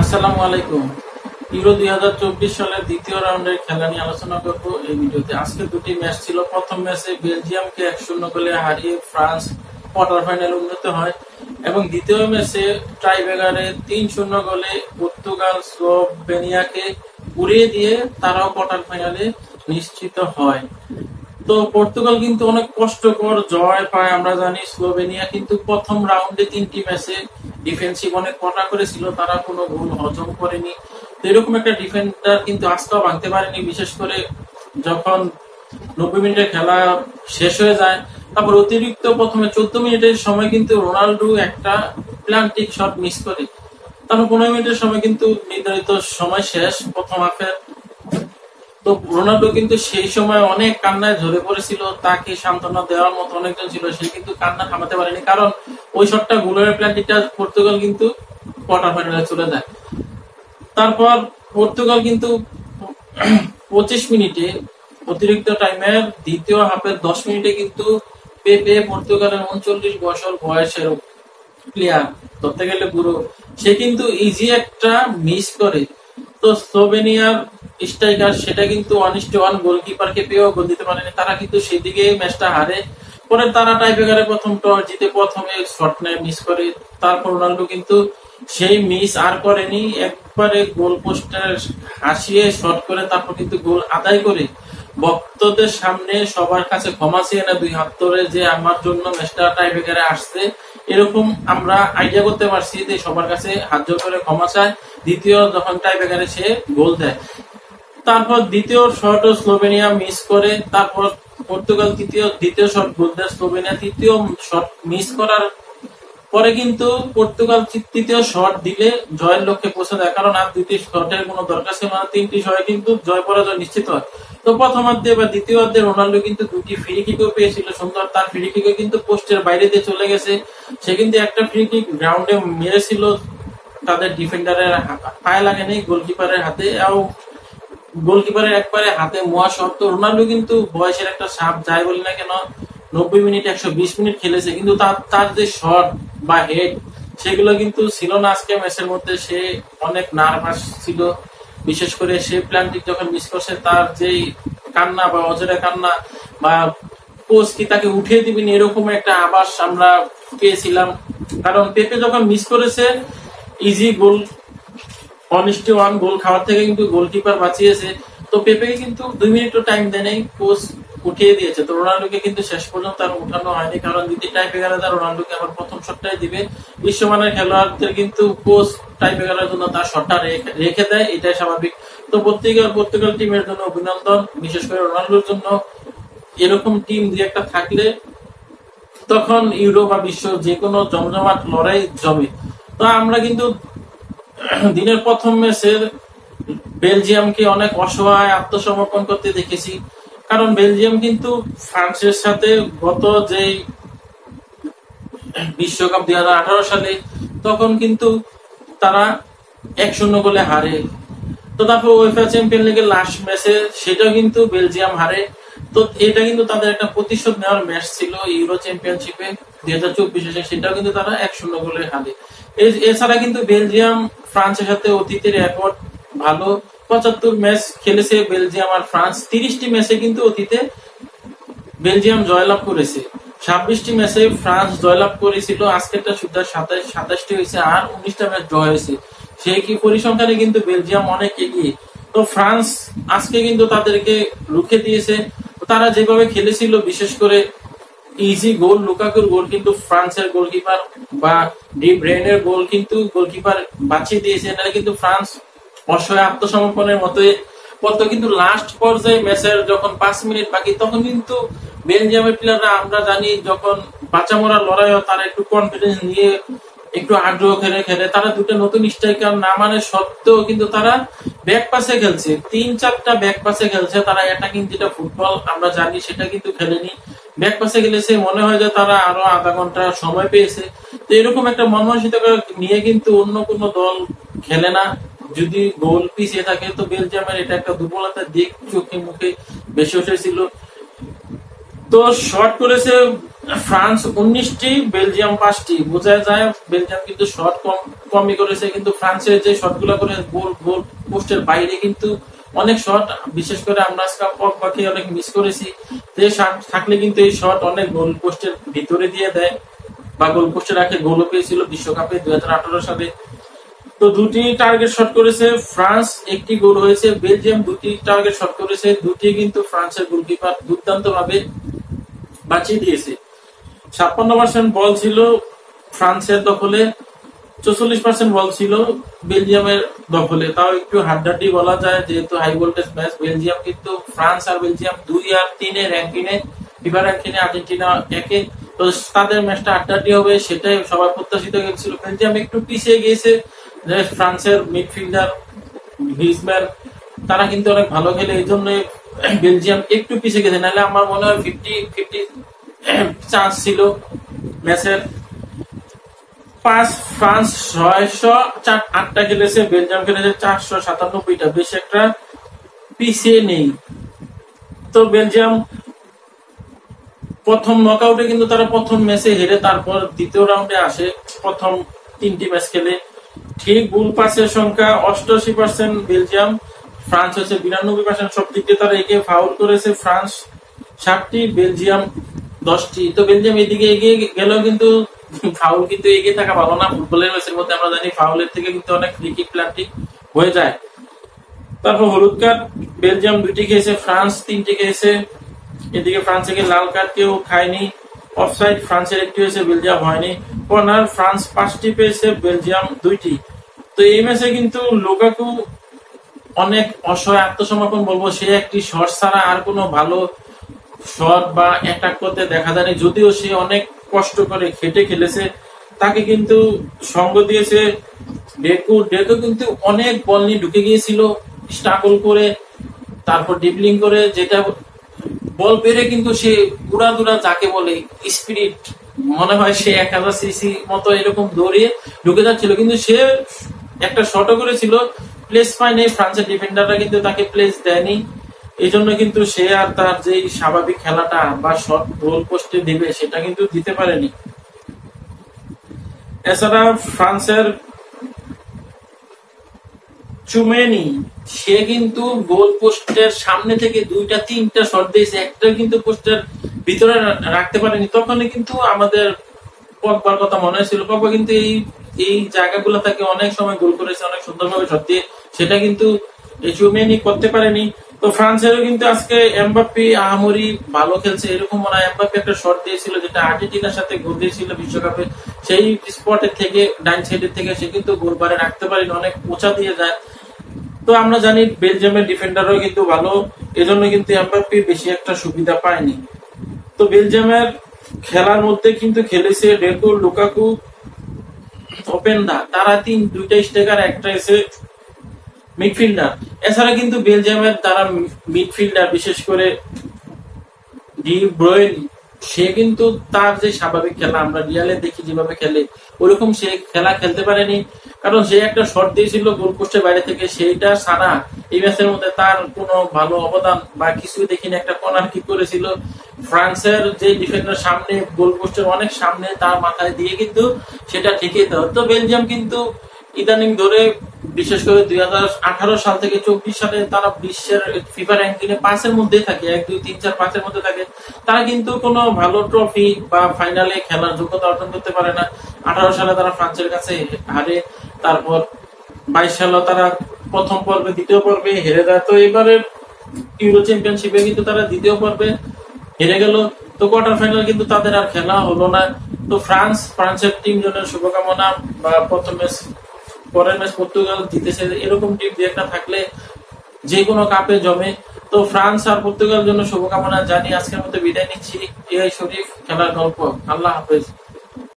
আসসালামু আলাইকুম। ইউরো 2024 সালের দ্বিতীয় রাউন্ডের খেলা নিয়ে আলোচনা করব এই ভিডিওতে। আজকে দুটি ম্যাচ ছিল। প্রথম ম্যাচে বেলজিয়ামকে 1-0 গোলে হারিয়ে ফ্রান্স কোয়ার্টার ফাইনালে উন্নীত হয় এবং দ্বিতীয় ম্যাচে টাইব্রেকারে 3-0 গোলে পর্তুগাল স্লোভেনিয়াকে উড়িয়ে দিয়ে তারাও কোয়ার্টার ফাইনালে নিশ্চিত হয়। তো পর্তুগাল কিন্তু অনেক কষ্টকর জয় পায় আমরা জানি। স্লোভেনিয়া কিন্তু প্রথম রাউন্ডে 3টি ম্যাচে ডিফেন্সিভ অনেক কটা করেছিল, তারা কোনো গোল হজম করেনি। তো এরকম একটা ডিফেন্ডার কিন্তু আজকেও ভাঙতে পারেনি, বিশেষ করে যখন 90 মিনিটের খেলা শেষ হয়ে যায়। তারপর অতিরিক্ত প্রথমে 14 মিনিটের সময় কিন্তু রোনাল্ডো একটা প্লান্টিক শট মিস করে। তারপর 15 মিনিটের সময় কিন্তু নির্ধারিত সময় শেষ প্রথম হাফের। তো রোনাল্ডো কিন্তু সেই সময় অনেক কান্নায় ঝরে পড়েছিল, তাকে সান্ত্বনা দেওয়ার মতো অনেকজন ছিল, সে কিন্তু কান্না থামাতে পারেনি, কারণ ওই শটটা গোলের প্ল্যান্টিকটা পর্তুগাল কিন্তু কোয়ার্টার ফাইনালে চলে যায়। তারপর পর্তুগাল কিন্তু 25 মিনিটে অতিরিক্ত টাইমের দ্বিতীয় হাফের 10 মিনিটে কিন্তু পেপে, পর্তুগালের 39 বছর বয়সের প্লেয়ার, ধরতে গেলে পুরো, সে কিন্তু ইজি একটা মিস করে। তো স্লোভেনিয়ার স্ট্রাইকার সেটা কিন্তু 1-1 গোলকিপারকে পেয়েও গোল দিতে পারেনি, তারা কিন্তু সেদিকে ম্যাচটা হারে। পরে তারা টাইব্রেকারে প্রথম টস জিতে প্রথমে শট নেয়, মিস করে। তারপর রোনাল্ডো কিন্তু সেই মিস আর করেনি, একবারে গোল পোস্টের হাসিয়ে শট করে তারপর কিন্তু গোল আদায় করে ভক্তদের সামনে সবার কাছে ক্ষমা চেয়ে না দুই হাত ধরে, যে আমার জন্য ম্যাচটা টাইব্রেকারে আসছে, এরকম আমরা আইডিয়া করতে পারছি যে সবার কাছে হাত জোর করে ক্ষমা চায়। দ্বিতীয় যখন টাইব্রেকারে সে গোল দেয়, তারপর দ্বিতীয় শট স্লোভেনিয়া মিস করে, তারপর পর্তুগাল দ্বিতীয় শট গোল দেয়, স্লোভেনিয়া তৃতীয় শট মিস করার পরে কিন্তু পর্তুগাল তৃতীয় শট দিলে জয়ের লক্ষ্যে পৌঁছে যায়, কারণ আর দুটি শটের কোনো দরকার ছিল না, 3টি শটে কিন্তু জয় পরাজয় নিশ্চিত হয়। তো প্রথমার্ধে বা দ্বিতীয়ার্ধে রোনাল্ডো কিন্তু দুটি ফ্রি কিকও পেয়েছিল সুন্দর, তার ফ্রি কিকও কিন্তু পোস্টের বাইরে দিয়ে চলে গেছে। সে কিন্তু একটা ফ্রি কিক গ্রাউন্ডে মেরেছিল, তাদের ডিফেন্ডারের পায়ে লাগেনি, গোলকিপারের হাতে, গোলকিপারের একবারে হাতে মোয়া শট। তো রোনাল্ডো কিন্তু বয়সের একটা ছাপ যাই বলি না কেন, 90 মিনিট 120 মিনিট খেলেছে, কিন্তু তার যে শট বা হেড সেগুলো কিন্তু ছিল না আজকে ম্যাচের মধ্যে। সে অনেক নার্ভাস ছিল, বিশেষ করে সে প্ল্যান্টিক যখন মিস করছে, তার যেই কান্না বা অজরে কান্না বা কোচ কি তাকে উঠিয়ে দিবেন এরকম একটা আভাস আমরা পেয়েছিলাম, কারণ পেপে যখন মিস করেছে ইজি গোল 1-1 গোল খাওয়ার থেকে কিন্তু গোলকিপার বাঁচিয়েছে। তো পেপেকে কিন্তু 2 মিনিটও টাইম দেয়নি, কোচ উঠিয়ে দিয়েছে। তো রোনাল্ডোকে কিন্তু শেষ পর্যন্ত আর উঠানো হয়নি, কারণ দ্বিতীয় টাইব্রেকারে রোনাল্ডোকে আবার প্রথম শটটাই দিবে। বিশ্বমানের খেলোয়াড়দের কিন্তু কোচ টাইব্রেকারের জন্য তার শটটা রেখে দেয়, এটাই স্বাভাবিক। তো পর্তুগাল টিমের জন্য অভিনন্দন, বিশেষ করে রোনাল্ডোর জন্য। এরকম টিম দুই একটা থাকলে তখন ইউরো বা বিশ্ব যে কোনো জমজমাট লড়াই জমে। তো আমরা কিন্তু দিনের প্রথম ম্যাচে বেলজিয়ামকে অনেক অসহায় আত্মসমর্পণ করতে দেখেছি, কারণ বেলজিয়াম কিন্তু ফ্রান্সের সাথে গত যে বিশ্বকাপ 2018 সালে তখন কিন্তু তারা 1-0 গোলে হারে। তো তারপর উয়েফা চ্যাম্পিয়ন লিগের লাস্ট ম্যাচে সেটাও কিন্তু বেলজিয়াম হারে। তো এটা কিন্তু তাদের একটা প্রতিশোধ নেওয়ার ম্যাচ ছিল ইউরো চ্যাম্পিয়নশিপে 2024-এ, সেটাও কিন্তু তারা 1-0 গোলে হারে। এছাড়া কিন্তু বেলজিয়াম ফ্রান্সের সাথে অতীতের রেকর্ড ভালো, 75 ম্যাচ খেলেছে বেলজিয়াম আর ফ্রান্স, 30টি ম্যাচে কিন্তু অতীতে বেলজিয়াম জয়লাভ করেছে, 26টি ম্যাচে ফ্রান্স জয়লাভ করেছিল, আজকেরটা সুদ্ধা 27টি হয়েছে, আর 19টা ম্যাচ ড্র হয়েছে। সেই কি পরিসংখ্যানে কিন্তু বেলজিয়াম অনেক এগিয়ে। তো ফ্রান্স আজকে কিন্তু তাদেরকে রুখে দিয়েছে। তারা যেভাবে খেলেছিল, বিশেষ করে ইজি গোল, লুকাকুর গোল কিন্তু ফ্রান্সের গোলকিপার বা ডি ব্রেনের গোল কিন্তু গোলকিপার বাঁচিয়ে দিয়েছে, নাহলে কিন্তু ফ্রান্স অসহায় আত্মসমর্পণের মতো কিন্তু লাস্ট পর্যায়ে ম্যাচের যখন 5 মিনিট বাকি, তখন কিন্তু বেলজিয়ামের প্লেয়াররা আমরা জানি যখন বাঁচা মরার লড়াই হয়, তারা একটু কনফিডেন্স নিয়ে একটু আগ্রহ খেলে তারা দুটো নতুন স্ট্রাইকার না মানে সত্ত্বেও কিন্তু তারা ব্যাক পাসে খেলছে, 3-4টা ব্যাক পাসে খেলছে, তারা অ্যাটাকিং যেটা ফুটবল আমরা জানি সেটা কিন্তু খেলেনি, ব্যাক পাসে খেলেছে। মনে হয় যে তারা আরো আধা ঘন্টা সময় পেয়েছে। তো এরকম একটা মনমানসিকতা নিয়ে কিন্তু অন্য কোনো দল খেলে না যদি গোল পিছিয়ে থাকে। তো বেলজিয়ামের এটা একটা দুর্বলতার দিক চোখে মুখে বেশি উঠেছিল। তো শর্ট করেছে ফ্রান্স 19টি, বেলজিয়াম 5টি, বোঝা যায় বেলজিয়াম কিন্তু শর্ট কম কমই করেছে, কিন্তু ফ্রান্সের যে শটগুলো করে গোল গোল পোস্টের বাইরে কিন্তু অনেক শট, বিশেষ করে আমরা আজকে পগবাকে অনেক মিস করেছি। যে শট থাকলে কিন্তু এই শট অনেক গোল পোস্টের ভিতরে দিয়ে দেয় বা গোল পোস্টে রাখে, গোলও পেয়েছিল বিশ্বকাপে 2018 সালে। তো দুটি টার্গেট শট করেছে ফ্রান্স, একটি গোল হয়েছে। বেলজিয়াম দুটি টার্গেট শট করেছে, দুটি কিন্তু ফ্রান্সের গোলকিপার দুর্দান্ত ভাবে বাঁচিয়ে দিয়েছে। 56% বল ছিল ফ্রান্সের দখলে, 44% বল ছিল বেলজিয়ামের দখলে। তাও একটু হাড্ডাহাড্ডি বলা যায়, যেহেতু হাই ভোল্টেজ ম্যাচ। বেলজিয়াম কিন্তু ফ্রান্স আর বেলজিয়াম 2 আর 3 এর র্যাঙ্কিংয়ে, ফিফা র্যাঙ্কিংয়ে আর্জেন্টিনা 1-এ। তো তাদের ম্যাচটা হাড্ডাহাড্ডি হবে, সেটাই সবাই প্রত্যাশিত হয়েছিল। বেলজিয়াম একটু পিছিয়ে গিয়েছে, যে ফ্রান্সের মিডফিল্ডার গ্রিজম্যান তারা কিন্তু অনেক ভালো খেলে, এই জন্য বেলজিয়াম একটু পিছিয়ে গেছে। নাহলে আমার মনে হয় 50-50 চান্স ছিল ম্যাচের। ফ্রান্স 608টা খেলেছে, বেলজিয়াম খেলেছে 497টা, বেশ একটা পিছিয়ে নেই। তো বেলজিয়াম প্রথম নকআউটে কিন্তু তারা প্রথম ম্যাচে হেরে তারপর দ্বিতীয় রাউন্ডে আসে। প্রথম 3টি ম্যাচ খেলে ঠিক গোল পাসের সংখ্যা 88% বেলজিয়াম, ফ্রান্স হচ্ছে 92%। সব দিক দিয়ে তারা এগিয়ে। ফাউল করেছে ফ্রান্স 7টি, বেলজিয়াম 10টি। তো বেলজিয়াম এদিকে এগিয়ে গেলেও কিন্তু ফাউল কিন্তু এগিয়ে থাকা ভালো না। ফুটবলের ম্যাচের মধ্যে আমরা জানি ফাউলের থেকে কিন্তু অনেক ফ্রি কিক প্লান্টিক হয়ে যায়। তারপর হলুদ কার্ড বেলজিয়াম 2টি খেয়েছে, ফ্রান্স 3টি খেয়েছে। এদিকে ফ্রান্স থেকে লাল কার্ড কেউ খায়নি। অফসাইড ফ্রান্সের 1টি হয়েছে, বেলজিয়াম হয়নি। কর্নার ফ্রান্স 5টি পেয়েছে, বেলজিয়াম 2টি। তো এই ম্যাচে কিন্তু লুকাকু অনেক অসহায়, আত্মসমর্পণ বলবো। সে একটি শট ছাড়া আর কোনো ভালো শট বা অ্যাটাক করতে দেখা যায়নি, যদিও সে অনেক কষ্ট করে খেটে খেলেছে। তাকে কিন্তু সঙ্গ দিয়েছে ডেকো। ডেকো কিন্তু অনেক বল নিয়ে ঢুকে গিয়েছিল, স্ট্রাগল করে, তারপর ডিবলিং করে, যেটা বল পেরে কিন্তু সে উড়াদুরা যাকে বলে স্পিরিট, মনে হয় সে 1000 সিসি মতো এরকম দৌড়িয়ে ঢুকে যাচ্ছিল, কিন্তু সে একটা শটও করেছিল, প্লেস পায়নি। ফ্রান্সের ডিফেন্ডাররা কিন্তু তাকে প্লেস দেয়নি, এই জন্য কিন্তু সে আর তার যে স্বাভাবিক খেলাটা বা শট গোল পোস্টে দিবে সেটা কিন্তু দিতে পারেনি। এছাড়া ফ্রান্সের চুমেনি, সে কিন্তু গোল পোস্টের সামনে থেকে 2-3টা শট দিয়েছে, একটা কিন্তু পোস্টের ভিতরে রাখতে পারেনি। তখনই কিন্তু আমাদের পগবার কথা মনে হয়েছিল। পগবা কিন্তু এই জায়গাগুলো থেকে অনেক সময় গোল করেছে, অনেক সুন্দরভাবে শট দিয়ে, সেটা কিন্তু চুমেনি করতে পারেনি। তো ফ্রান্সেরও কিন্তু আজকে এমবাপ্পে আহামরি ভালো খেলছে এরকম মনে হয়। এমবাপ্পে একটা শট দিয়েছিল যেটা আর্জেন্টিনার সাথে গোল দিয়েছিল বিশ্বকাপে, সেই স্পটের থেকে ডাইন সাইডের থেকে সে কিন্তু গোল পারে রাখতে পারেনি, অনেক উঁচা দিয়ে যায়। তো আমরা জানি বেলজিয়ামের ডিফেন্ডারও কিন্তু ভালো, এজন্য কিন্তু এমবাপ্পে বেশি একটা সুবিধা পায়নি। তো বেলজিয়ামের খেলার মধ্যে কিন্তু খেলেছে ডেকো, লুকাকু, ওপেনদা, তারা 2টা স্ট্রাইকার, একটা এসে মিডফিল্ডার। এছাড়া কিন্তু বেলজিয়ামের তারা মিডফিল্ডার, বিশেষ করে ডি ব্রুইন, সে কিন্তু তার যে স্বাভাবিক খেলা আমরা রিয়ালে দেখি যেভাবে খেলে ওরকম সে খেলা খেলতে পারেনি, কারণ সে একটা শট দিয়েছিল গোল পোস্টের বাইরে থেকে, সেইটা ছাড়া এই ম্যাচের মধ্যে তার কোনো ভালো অবদান বা কিছু দেখিনি। একটা কর্নার কিক করেছিল ফ্রান্সের যে ডিফেন্ডার সামনে, গোল পোস্টের অনেক সামনে, তার মাথায় দিয়ে কিন্তু সেটা ঠিকই তো। তো বেলজিয়াম কিন্তু ইদানিং ধরে, বিশেষ করে 2018 সাল থেকে 24 সালে তারা বিশ্বের ফিফা র্যাঙ্কিং এ 5-এর মধ্যে থাকে, 1, 2, 3, 4, 5-এর মধ্যে থাকে। তারা কিন্তু কোনো ভালো ট্রফি বা ফাইনালে খেলার যোগ্যতা অর্জন করতে পারে না। 18 সালে তারা ফ্রান্সের কাছে হারে, তারপর 22 সালে তারা প্রথম পর্বে, দ্বিতীয় পর্বে হেরে যায়। তো এবারে ইউরো চ্যাম্পিয়নশিপে কিন্তু তারা দ্বিতীয় পর্বে হেরে গেল। তো কোয়ার্টার ফাইনাল কিন্তু তাদের আর খেলা হলো না। তো ফ্রান্সের টিম জনের শুভকামনা, বা প্রথম ম্যাচ, পরের ম্যাচ পর্তুগাল জিতেছে, এরকম টিম যে একটা থাকলে যে কোনো কাপে জমে। তো ফ্রান্স আর পর্তুগাল জন্য শুভকামনা জানিয়ে আজকের মতো বিদায় নিচ্ছি। এআই শরীফ খেলার গল্প। আল্লাহ হাফেজ।